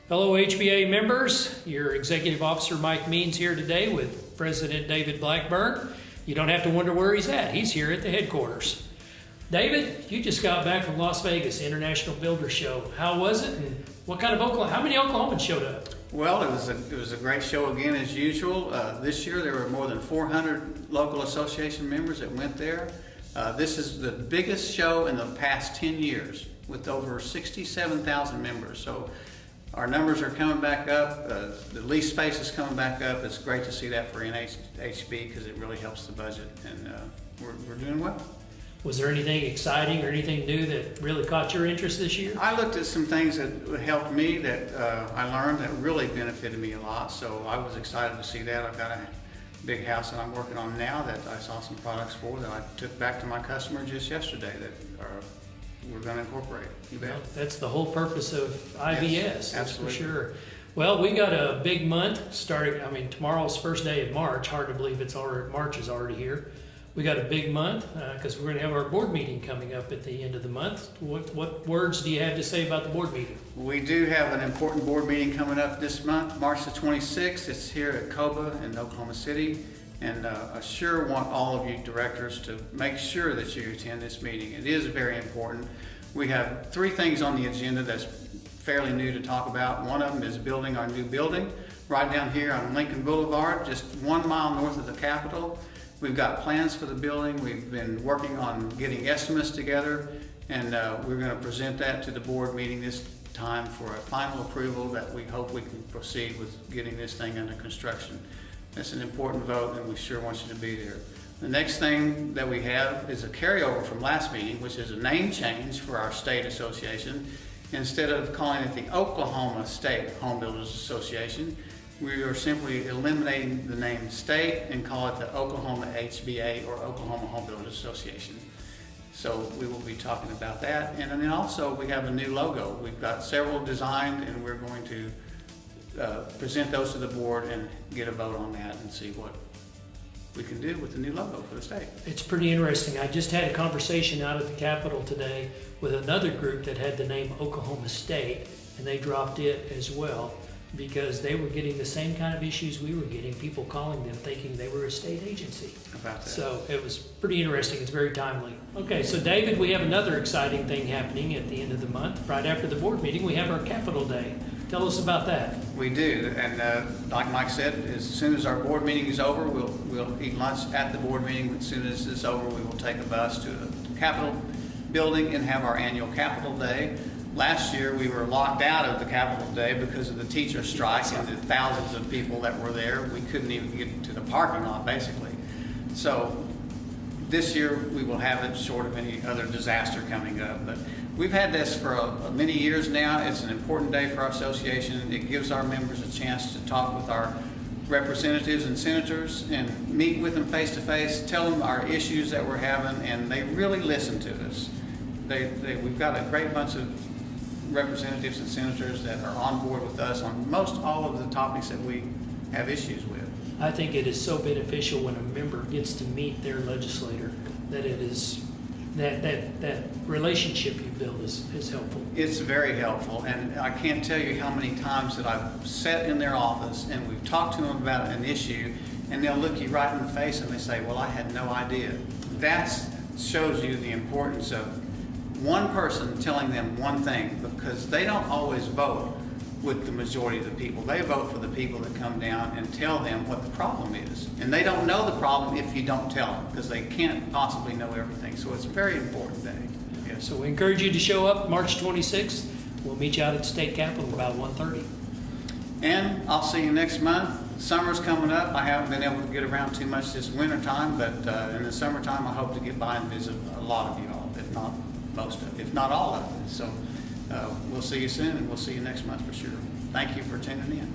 Hello HBA members, your Executive Officer Mike Means here today with President David Blackburn. You don't have to wonder where he's at. He's here at the headquarters. David, you just got back from Las Vegas International Builder Show. How was it, and what kind of how many Oklahomans showed up? Well, it was a great show again as usual. This year there were more than 400 local association members that went there. This is the biggest show in the past 10 years with over 67,000 members. So our numbers are coming back up. The lease space is coming back up. It's great to see that for NHB because it really helps the budget, and we're doing well. Was there anything exciting or anything new that really caught your interest this year? I looked at some things that helped me that I learned that really benefited me a lot, so I was excited to see that. I've got a big house that I'm working on now that I saw some products for that I took back to my customer just yesterday that we're going to incorporate. You bet. Well, that's the whole purpose of IBS, Yes, that's for absolutely. sure. Well, we got a big month starting, tomorrow's first day of March. Hard to believe March is already here. We got a big month because we're going to have our board meeting coming up at the end of the month. What words do you have to say about the board meeting? We do have an important board meeting coming up this month, March the 26th. It's here at COBA in Oklahoma City. And I sure want all of you directors to make sure that you attend this meeting. It is very important. We have 3 things on the agenda that's fairly new to talk about. One of them is building our new building right down here on Lincoln Boulevard, just 1 mile north of the Capitol. We've got plans for the building. We've been working on getting estimates together, and we're going to present that to the board meeting this time for a final approval that we hope we can proceed with getting this thing under construction. That's an important vote, and we sure want you to be there. The next thing that we have is a carryover from last meeting, which is a name change for our state association. Instead of calling it the Oklahoma State Home Builders Association, we are simply eliminating the name state and call it the Oklahoma HBA or Oklahoma Home Builders Association. So we will be talking about that. And then also we have a new logo. We've got several designed, and we're going to present those to the board and get a vote on that and see what we can do with the new logo for the state. It's pretty interesting. I just had a conversation out at the Capitol today with another group that had the name Oklahoma State, and they dropped it as well because they were getting the same kind of issues we were getting, people calling them thinking they were a state agency. About that. So it was pretty interesting. It's very timely. Okay, so David, we have another exciting thing happening at the end of the month. Right after the board meeting, we have our Capitol Day. Tell us about that. We do, and like Mike said, as soon as our board meeting is over, we'll eat lunch at the board meeting. As soon as it's over, we will take a bus to the Capitol building and have our annual Capitol Day. Last year, we were locked out of the Capitol Day because of the teacher strike and the thousands of people that were there. We couldn't even get to the parking lot, basically. So this year, we will have it short of any other disaster coming up. But we've had this for many years now. It's an important day for our association. It gives our members a chance to talk with our representatives and senators and meet with them face to face, tell them our issues that we're having, and they really listen to us. We've got a great bunch of representatives and senators that are on board with us on most all of the topics that we have issues with. I think it is so beneficial when a member gets to meet their legislator that it is that relationship you build is helpful. It's very helpful, and I can't tell you how many times that I've sat in their office and we've talked to them about an issue, and they'll look you right in the face and they say, well, I had no idea. That shows you the importance of one person telling them one thing, because they don't always vote with the majority of the people. They vote for the people that come down and tell them what the problem is. And they don't know the problem if you don't tell them, because they can't possibly know everything. So it's a very important day. Yeah, so we encourage you to show up March 26th. We'll meet you out at the State Capitol about 1:30. And I'll see you next month. Summer's coming up. I haven't been able to get around too much this winter time, but in the summertime I hope to get by and visit a lot of you all, if not most of it, if not all of it. So we'll see you soon, and we'll see you next month for sure. Thank you for tuning in.